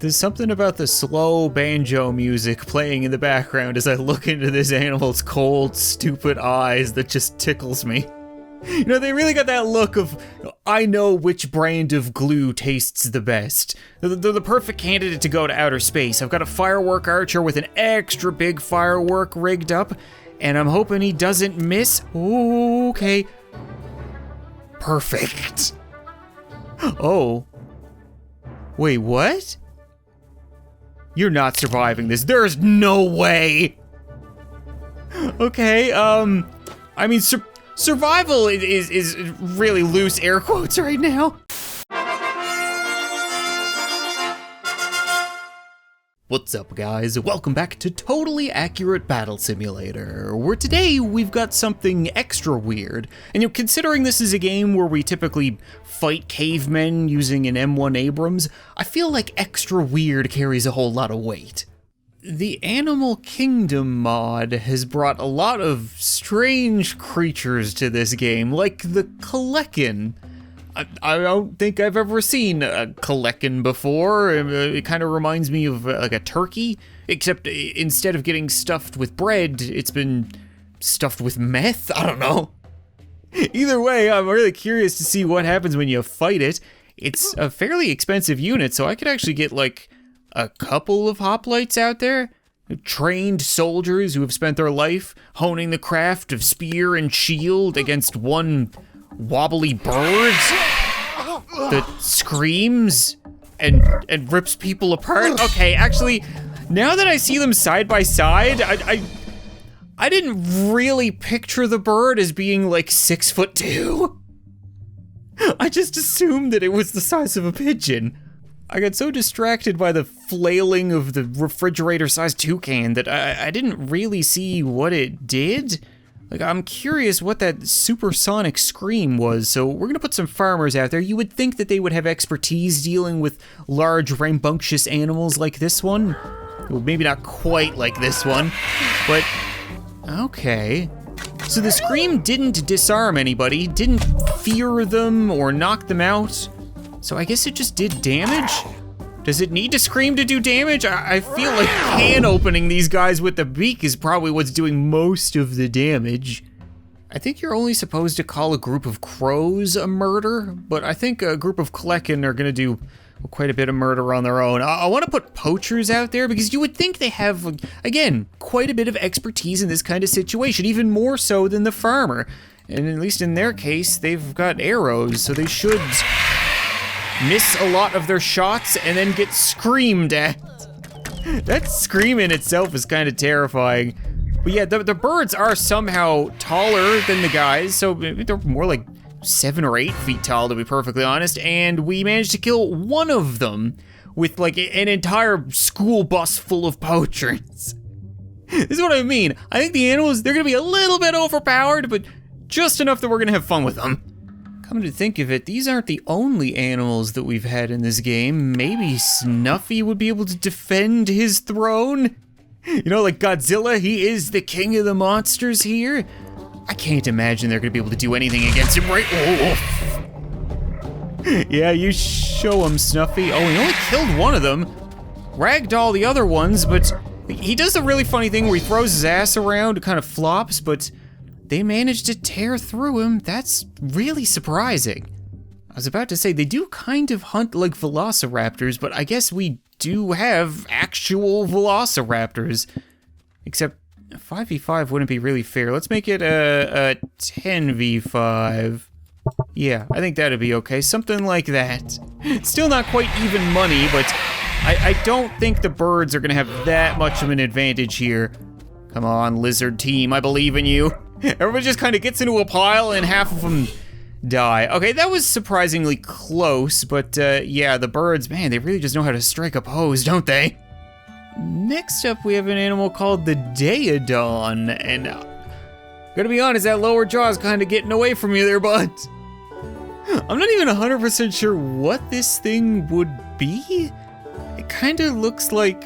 There's something about the slow banjo music playing in the background as I look into this animal's cold, stupid eyes that just tickles me. You know, they really got that look of, I know which brand of glue tastes the best. They're the perfect candidate to go to outer space. I've got a firework archer with an extra big firework rigged up, and I'm hoping he doesn't miss. Okay. Perfect. Oh. Wait, what? You're not surviving this. There's no way. Okay, I mean, survival is really loose air quotes right now. What's up, guys? Welcome back to Totally Accurate Battle Simulator, where today we've got something extra weird. And you know, considering this is a game where we typically fight cavemen using an M1 Abrams, I feel like extra weird carries a whole lot of weight. The Animal Kingdom mod has brought a lot of strange creatures to this game, like the Kalekin. I don't think I've ever seen a Kalekin before. It kind of reminds me of like a turkey, except instead of getting stuffed with bread, it's been stuffed with meth? I don't know. Either way, I'm really curious to see what happens when you fight it. It's a fairly expensive unit, so I could actually get like a couple of hoplites out there. Trained soldiers who have spent their life honing the craft of spear and shield against one wobbly bird that screams and rips people apart. Okay, actually, now that I see them side by side, I didn't really picture the bird as being like 6'2". I just assumed that it was the size of a pigeon. I got so distracted by the flailing of the refrigerator-sized toucan that I didn't really see what it did. Like, I'm curious what that supersonic scream was, so we're gonna put some farmers out there. You would think that they would have expertise dealing with large, rambunctious animals like this one. Well, maybe not quite like this one, but okay. So the scream didn't disarm anybody, didn't fear them or knock them out. So I guess it just did damage? Does it need to scream to do damage? I feel like can opening these guys with the beak is probably what's doing most of the damage. I think you're only supposed to call a group of crows a murder, but I think a group of Kalekin are gonna do quite a bit of murder on their own. I wanna put poachers out there because you would think they have, again, quite a bit of expertise in this kind of situation, even more so than the farmer. And at least in their case, they've got arrows, so they should miss a lot of their shots and then get screamed at. That scream in itself is kind of terrifying. But yeah, the birds are somehow taller than the guys, so they're more like 7 or 8 feet tall, to be perfectly honest, and we managed to kill one of them with like an entire school bus full of poachers. This is what I mean. I think the animals, they're gonna be a little bit overpowered, but just enough that we're gonna have fun with them. Come to think of it, these aren't the only animals that we've had in this game. Maybe Snuffy would be able to defend his throne? You know, like Godzilla, he is the king of the monsters here. I can't imagine they're gonna be able to do anything against him, right? Oh. Yeah, you show him, Snuffy. Oh, he only killed one of them. Ragdoll the other ones, but he does a really funny thing where he throws his ass around, it kind of flops, but they managed to tear through him. That's really surprising. I was about to say, they do kind of hunt like velociraptors, but I guess we do have actual velociraptors. Except 5v5 wouldn't be really fair. Let's make it a 10v5. Yeah, I think that'd be okay. Something like that. Still not quite even money, but I don't think the birds are gonna have that much of an advantage here. Come on, lizard team, I believe in you. Everybody just kind of gets into a pile and half of them die. Okay, that was surprisingly close, but yeah, the birds, man, they really just know how to strike a pose, don't they? Next up, we have an animal called the Daeodon, and gonna be honest, that lower jaw is kind of getting away from you there, bud. I'm not even 100% sure what this thing would be. It kind of looks like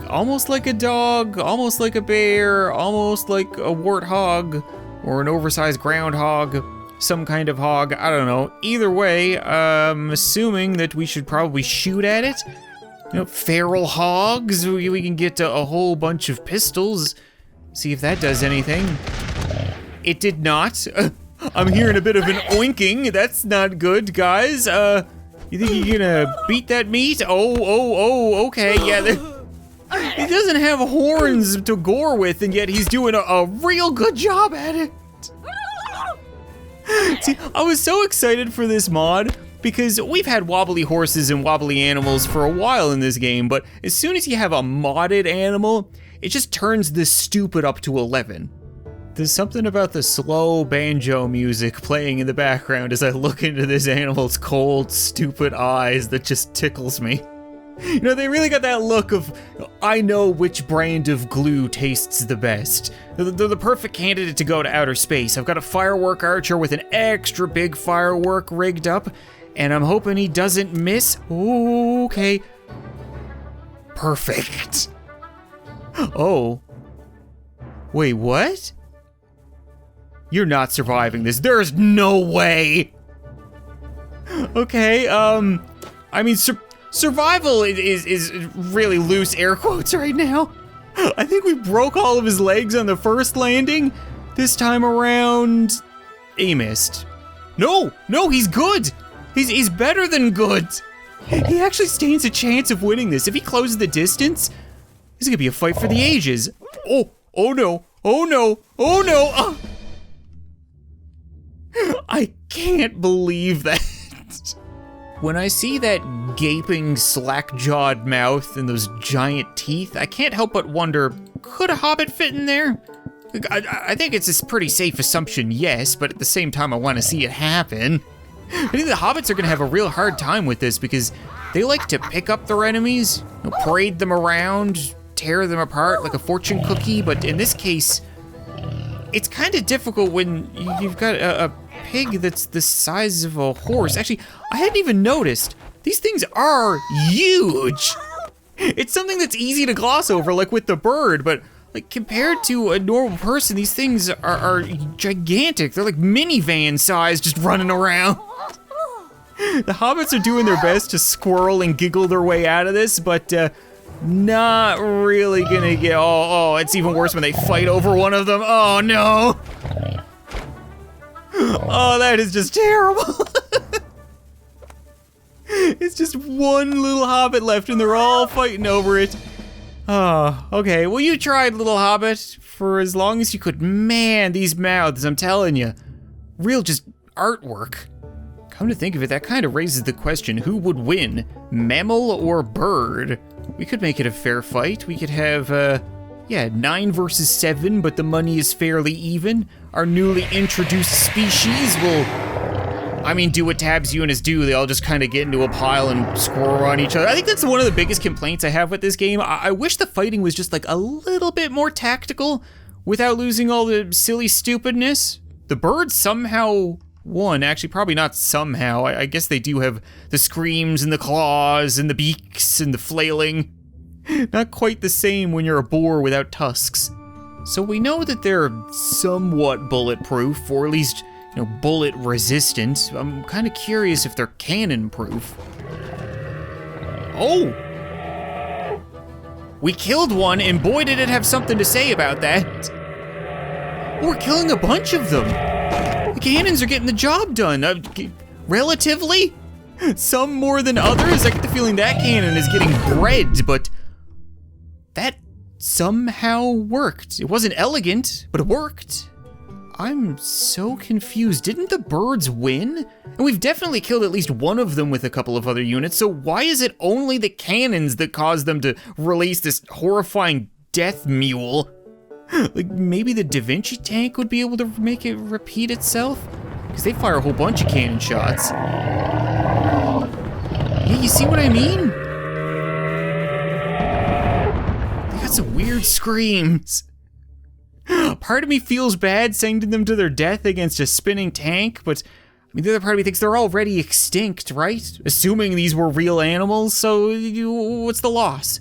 almost like a dog, almost like a bear, almost like a warthog, or an oversized groundhog, some kind of hog, I don't know. Either way, I'm assuming that we should probably shoot at it. feral hogs. We can get a whole bunch of pistols. See if that does anything. It did not. I'm hearing a bit of an oinking. That's not good, guys. You think you're gonna beat that meat? Oh, okay, yeah. He doesn't have horns to gore with, and yet he's doing a real good job at it. See, I was so excited for this mod because we've had wobbly horses and wobbly animals for a while in this game, but as soon as you have a modded animal, it just turns this stupid up to 11. There's something about the slow banjo music playing in the background as I look into this animal's cold, stupid eyes that just tickles me. They really got that look of, I know which brand of glue tastes the best. They're the perfect candidate to go to outer space. I've got a firework archer with an extra big firework rigged up, and I'm hoping he doesn't miss. Okay. Perfect. Oh. Wait, what? You're not surviving this. There's no way. Okay, I mean, survival is really loose air quotes right now. I think we broke all of his legs on the first landing. This time around, he missed. No, he's good. He's better than good. He actually stands a chance of winning this. If he closes the distance, this is gonna be a fight for the ages. Oh no. I can't believe that. When I see that gaping, slack-jawed mouth and those giant teeth, I can't help but wonder, could a hobbit fit in there? I think it's a pretty safe assumption, yes, but at the same time I want to see it happen. I think the hobbits are gonna have a real hard time with this because they like to pick up their enemies, parade them around, tear them apart like a fortune cookie, but in this case, it's kind of difficult when you've got a pig that's the size of a horse. Actually, I hadn't even noticed. These things are huge. It's something that's easy to gloss over, like with the bird, but like compared to a normal person, these things are gigantic. They're like minivan size just running around. The hobbits are doing their best to squirrel and giggle their way out of this, but not really gonna get, oh, it's even worse when they fight over one of them. Oh no. Oh, that is just terrible. It's just one little hobbit left and they're all fighting over it. Oh, okay, well you tried, little hobbit, for as long as you could. Man, these mouths, I'm telling you, real just artwork. Come to think of it, that kind of raises the question, who would win, mammal or bird? We could make it a fair fight. We could have, 9 versus 7, but the money is fairly even. Our newly introduced species will, do what tabs units do. They all just kind of get into a pile and squirrel on each other. I think that's one of the biggest complaints I have with this game. I wish the fighting was just like a little bit more tactical without losing all the silly stupidness. The birds somehow won. Actually, probably not somehow. I guess they do have the screams and the claws and the beaks and the flailing. Not quite the same when you're a boar without tusks. So we know that they're somewhat bulletproof, or at least, bullet resistant. I'm kind of curious if they're cannon proof. Oh! We killed one, and boy did it have something to say about that. We're killing a bunch of them. The cannons are getting the job done, relatively. Some more than others. I get the feeling that cannon is getting bread, but that somehow worked. It wasn't elegant, but it worked. I'm so confused. Didn't the birds win? And we've definitely killed at least one of them with a couple of other units, so why is it only the cannons that caused them to release this horrifying death mule? Like, maybe the Da Vinci tank would be able to make it repeat itself? Because they fire a whole bunch of cannon shots. Yeah, you see what I mean? They got some weird screams. Part of me feels bad sending them to their death against a spinning tank, but the other part of me thinks they're already extinct, right? Assuming these were real animals, so what's the loss?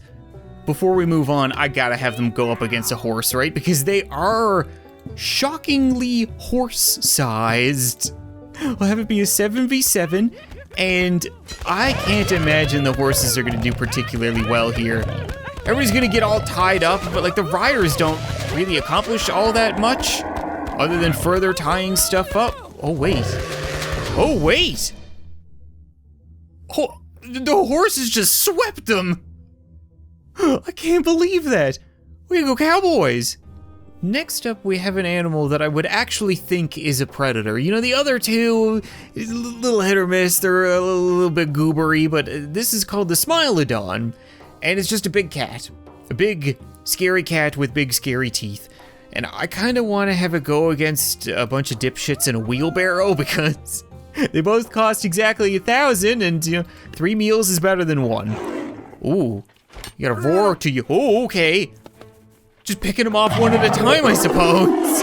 Before we move on, I gotta have them go up against a horse, right? Because they are shockingly horse-sized. We'll have it be a 7v7. And I can't imagine the horses are gonna do particularly well here. Everybody's gonna get all tied up, but like the riders don't really accomplish all that much other than further tying stuff up. Oh wait. Oh wait! Oh, the horses just swept them! I can't believe that! Way to go, Cowboys! Next up, we have an animal that I would actually think is a predator. You know, the other two, a little hit or miss, they're a little bit goobery, but this is called the Smilodon, and it's just a big cat. A big, scary cat with big, scary teeth. And I kind of want to have a go against a bunch of dipshits in a wheelbarrow because they both cost exactly 1,000, and you know, 3 meals is better than 1. Ooh, you gotta roar to you. Oh, okay. Just picking them off one at a time, I suppose.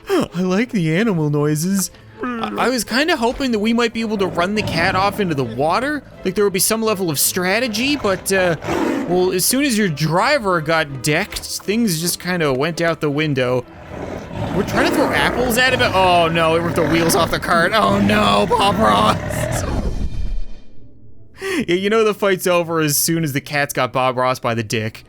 I like the animal noises. I was kind of hoping that we might be able to run the cat off into the water. Like there would be some level of strategy, but well, as soon as your driver got decked, things just kind of went out the window. We're trying to throw apples at him. Oh no, it ripped the wheels off the cart. Oh no, Bob Ross. Yeah, you know the fight's over as soon as the cat's got Bob Ross by the dick.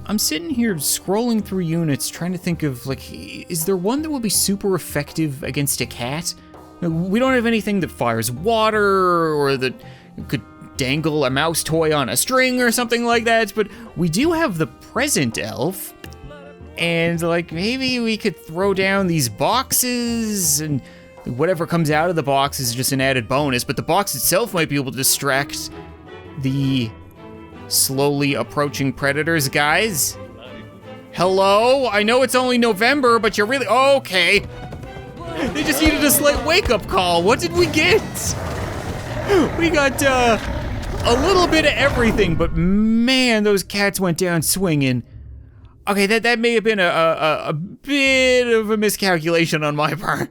I'm sitting here scrolling through units trying to think of, like, is there one that will be super effective against a cat? We don't have anything that fires water or that could dangle a mouse toy on a string or something like that, but we do have the present elf. And, like, maybe we could throw down these boxes and whatever comes out of the box is just an added bonus, but the box itself might be able to distract the slowly approaching predators, guys. Hello? I know it's only November, but you're really, okay. They just needed a slight wake-up call. What did we get? We got a little bit of everything, but man, those cats went down swinging. Okay, that may have been a bit of a miscalculation on my part.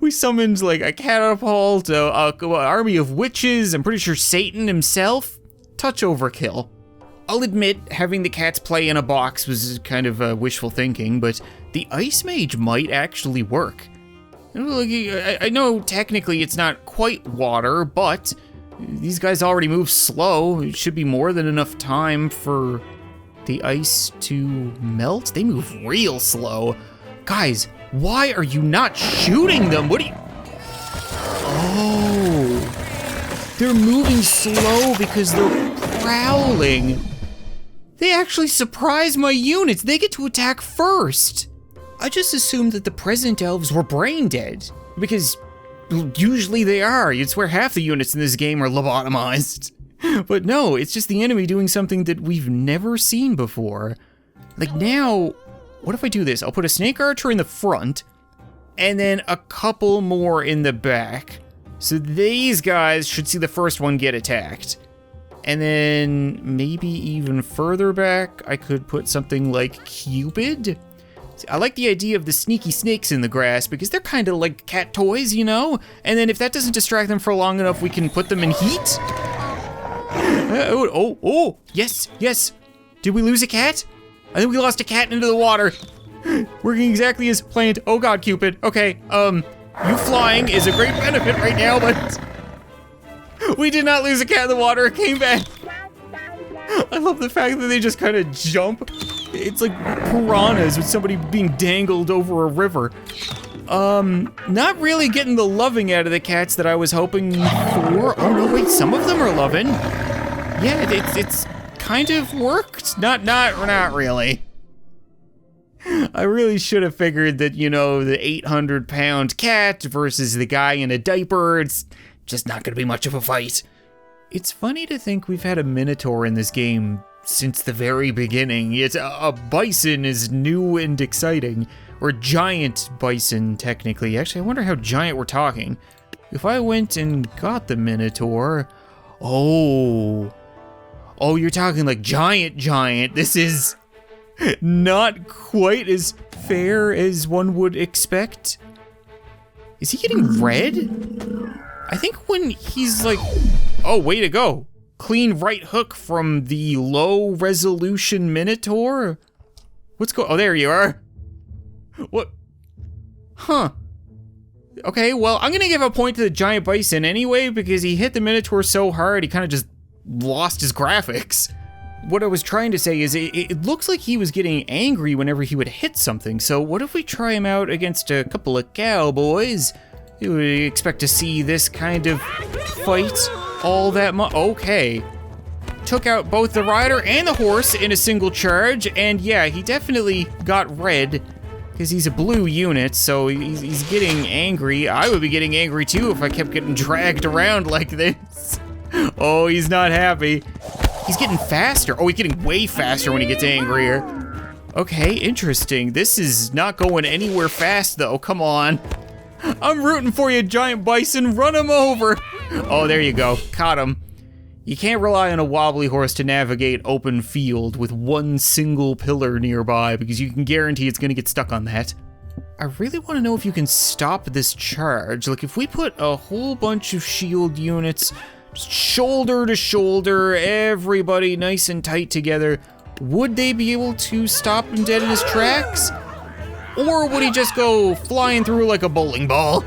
We summoned like a catapult, an army of witches, I'm pretty sure Satan himself. Touch overkill. I'll admit, having the cats play in a box was kind of wishful thinking, but the Ice Mage might actually work. I know technically it's not quite water, but these guys already move slow. It should be more than enough time for the ice to melt. They move real slow. Guys, why are you not shooting them? What are you... Oh. They're moving slow because they're prowling. They actually surprise my units. They get to attack first. I just assumed that the present elves were brain dead because usually they are. You'd swear half the units in this game are lobotomized. But no, it's just the enemy doing something that we've never seen before. Like now, what if I do this? I'll put a snake archer in the front and then a couple more in the back. So these guys should see the first one get attacked. And then maybe even further back, I could put something like Cupid. I like the idea of the sneaky snakes in the grass because they're kind of like cat toys, you know? And then if that doesn't distract them for long enough, we can put them in heat. Oh, yes. Did we lose a cat? I think we lost a cat into the water. Working exactly as planned. Oh God, Cupid. Okay, you flying is a great benefit right now, but we did not lose a cat in the water. It came back. I love the fact that they just kind of jump. It's like piranhas with somebody being dangled over a river. Not really getting the loving out of the cats that I was hoping for. Oh no, wait, some of them are loving. Yeah, it's kind of worked. Not really. I really should have figured that, you know, the 800-pound cat versus the guy in a diaper, it's just not gonna be much of a fight. It's funny to think we've had a minotaur in this game since the very beginning. It's a bison is new and exciting, or giant bison technically. Actually, I wonder how giant we're talking. If I went and got the minotaur, oh, you're talking like giant. This is not quite as fair as one would expect. Is he getting red? I think when he's like, oh, way to go. Clean right hook from the low resolution Minotaur. Oh, there you are. What? Huh. Okay, well, I'm gonna give a point to the giant bison anyway because he hit the Minotaur so hard he kind of just lost his graphics. What I was trying to say is it looks like he was getting angry whenever he would hit something, so what if we try him out against a couple of cowboys? You would expect to see this kind of fight all that much. Okay. Took out both the rider and the horse in a single charge, and yeah, he definitely got red because he's a blue unit, so he's getting angry. I would be getting angry too if I kept getting dragged around like this. Oh, he's not happy. He's getting faster. Oh, he's getting way faster when he gets angrier. Okay, interesting. This is not going anywhere fast though, come on. I'm rooting for you, giant bison, run him over. Oh, there you go, caught him. You can't rely on a wobbly horse to navigate open field with one single pillar nearby because you can guarantee it's gonna get stuck on that. I really wanna know if you can stop this charge. Like if we put a whole bunch of shield units shoulder to shoulder, everybody nice and tight together, would they be able to stop him dead in his tracks? Or would he just go flying through like a bowling ball?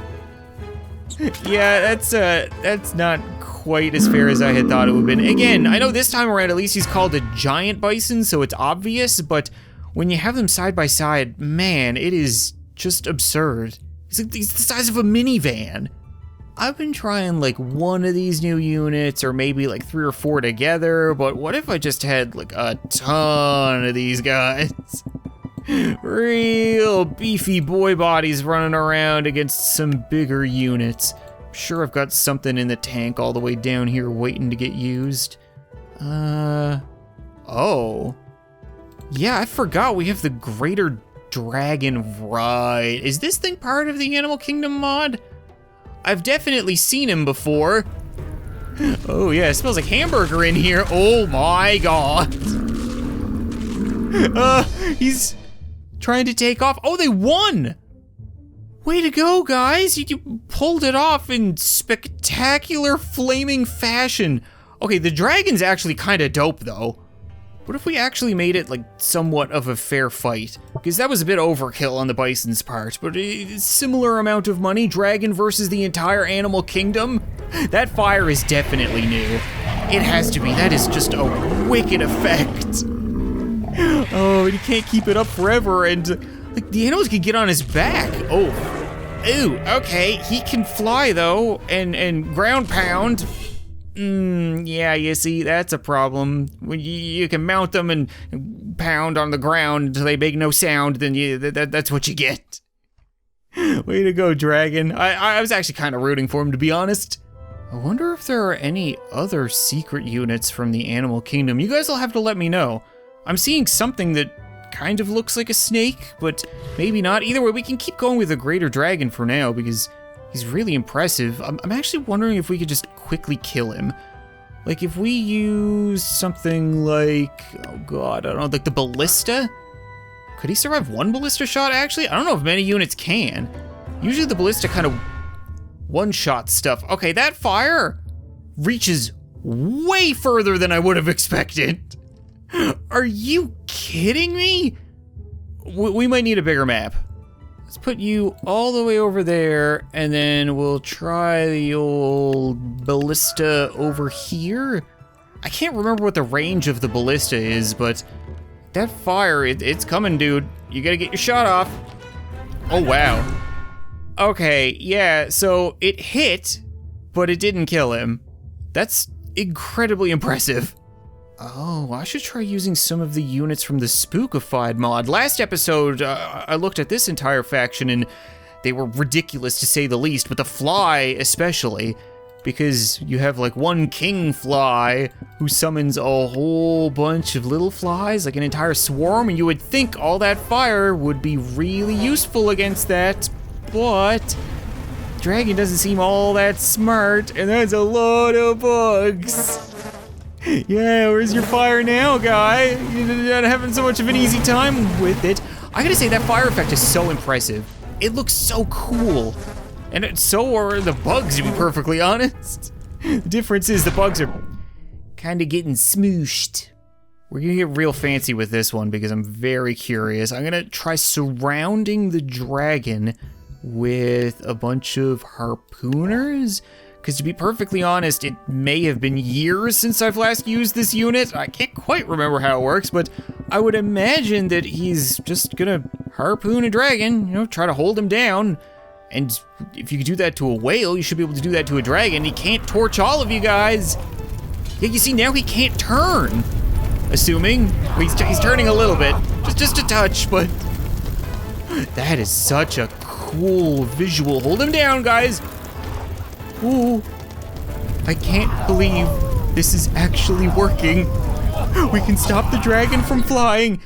Yeah, that's not quite as fair as I had thought it would have been. Again, I know this time around at least he's called a giant bison, so it's obvious, but when you have them side by side, man, it is just absurd. He's the size of a minivan. I've been trying like one of these new units or maybe like 3 or 4 together, but what if I just had like a ton of these guys? Real beefy boy bodies running around against some bigger units. I'm sure I've got something in the tank all the way down here waiting to get used. Oh. Yeah, I forgot we have the Greater Dragon, right. Is this thing part of the Animal Kingdom mod? I've definitely seen him before. Oh yeah, it smells like hamburger in here. Oh my god. He's trying to take off. Oh, they won! Way to go, guys. You pulled it off in spectacular flaming fashion. Okay, the dragon's actually kind of dope though. What if we actually made it like somewhat of a fair fight? Because that was a bit overkill on the bison's part, but a similar amount of money, dragon versus the entire animal kingdom. That fire is definitely new. It has to be, that is just a wicked effect. Oh, and he can't keep it up forever, and like the animals can get on his back. Oh, ooh, okay, he can fly though, and ground pound. Yeah, you see, that's a problem. When you can mount them and pound on the ground until they make no sound, then that's what you get. Way to go, dragon. I was actually kind of rooting for him, to be honest. I wonder if there are any other secret units from the Animal Kingdom. You guys will have to let me know. I'm seeing something that kind of looks like a snake, but maybe not. Either way, we can keep going with the Greater Dragon for now, because he's really impressive. I'm actually wondering if we could just quickly kill him. Like if we use something like, oh god, I don't know, like the ballista? Could he survive one ballista shot actually? I don't know if many units can. Usually the ballista kind of one-shot stuff. Okay, that fire reaches way further than I would have expected. Are you kidding me? We might need a bigger map. Let's put you all the way over there, and then we'll try the old ballista over here. I can't remember what the range of the ballista is, but that fire, it's coming, dude. You gotta get your shot off. Oh, wow. Okay, yeah, so it hit, but it didn't kill him. That's incredibly impressive. Oh, I should try using some of the units from the Spookified mod. Last episode, I looked at this entire faction and they were ridiculous to say the least, but the fly especially, because you have like one king fly who summons a whole bunch of little flies, like an entire swarm, and you would think all that fire would be really useful against that, but Dragon doesn't seem all that smart, and that's a lot of bugs. Yeah, where's your fire now, guy? You're not having so much of an easy time with it. I gotta say, that fire effect is so impressive. It looks so cool. And so are the bugs, to be perfectly honest. The difference is the bugs are kinda getting smooshed. We're gonna get real fancy with this one because I'm very curious. I'm gonna try surrounding the dragon with a bunch of harpooners. Because to be perfectly honest, it may have been years since I've last used this unit. I can't quite remember how it works, but I would imagine that he's just gonna harpoon a dragon, you know, try to hold him down. And if you could do that to a whale, you should be able to do that to a dragon. He can't torch all of you guys. Yeah, you see, now he can't turn. Assuming. He's turning a little bit. Just a touch, but that is such a cool visual. Hold him down, guys. Ooh, I can't believe this is actually working. We can stop the dragon from flying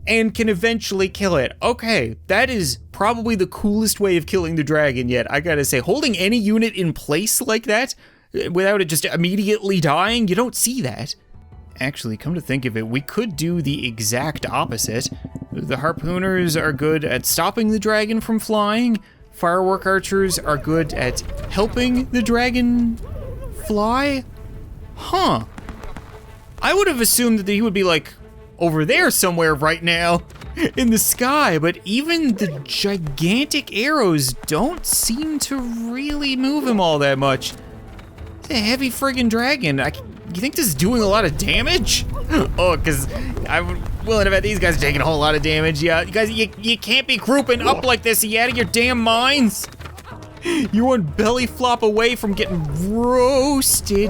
and can eventually kill it. Okay, that is probably the coolest way of killing the dragon yet, I gotta say. Holding any unit in place like that without it just immediately dying, you don't see that. Actually, come to think of it, we could do the exact opposite. The harpooners are good at stopping the dragon from flying. Firework archers are good at helping the dragon fly? Huh. I would have assumed that he would be like over there somewhere right now in the sky, but even the gigantic arrows don't seem to really move him all that much. It's a heavy friggin' dragon. You think this is doing a lot of damage? Oh, because I'm willing to bet these guys are taking a whole lot of damage. Yeah, you guys, you can't be grouping up like this. Are you out of your damn minds? You're one belly flop away from getting roasted.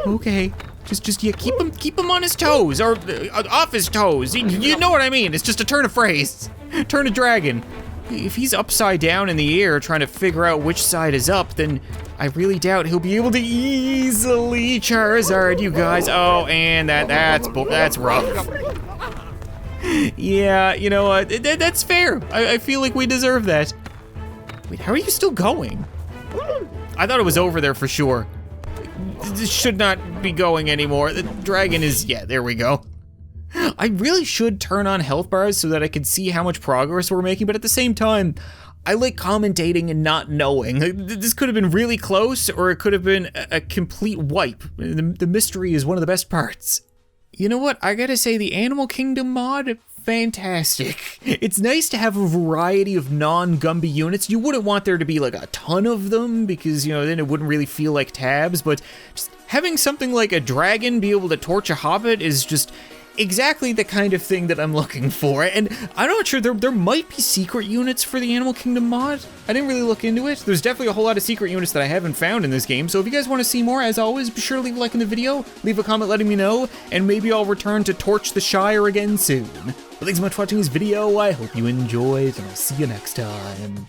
Okay, just yeah, keep him on his toes, or off his toes. You know what I mean. It's just a turn of phrase. Turn of dragon. If he's upside down in the air trying to figure out which side is up, then I really doubt he'll be able to easily Charizard you guys. Oh, and that's rough. Yeah, you know what? That's fair. I feel like we deserve that. Wait, how are you still going? I thought it was over there for sure. This should not be going anymore. The dragon is, yeah, there we go. I really should turn on health bars so that I can see how much progress we're making, but at the same time, I like commentating and not knowing. This could have been really close, or it could have been a complete wipe. The mystery is one of the best parts. You know what? I gotta say, the Animal Kingdom mod, fantastic. It's nice to have a variety of non-Gumby units. You wouldn't want there to be like a ton of them, because, you know, then it wouldn't really feel like tabs, but just having something like a dragon be able to torch a hobbit is just exactly the kind of thing that I'm looking for. And I'm not sure, there might be secret units for the Animal Kingdom mod. I didn't really look into it. There's definitely a whole lot of secret units that I haven't found in this game. So if you guys want to see more, as always, be sure to leave a like in the video, leave a comment letting me know, and maybe I'll return to torch the Shire again soon. Well, thanks so much for watching this video. I hope you enjoyed, and I'll see you next time.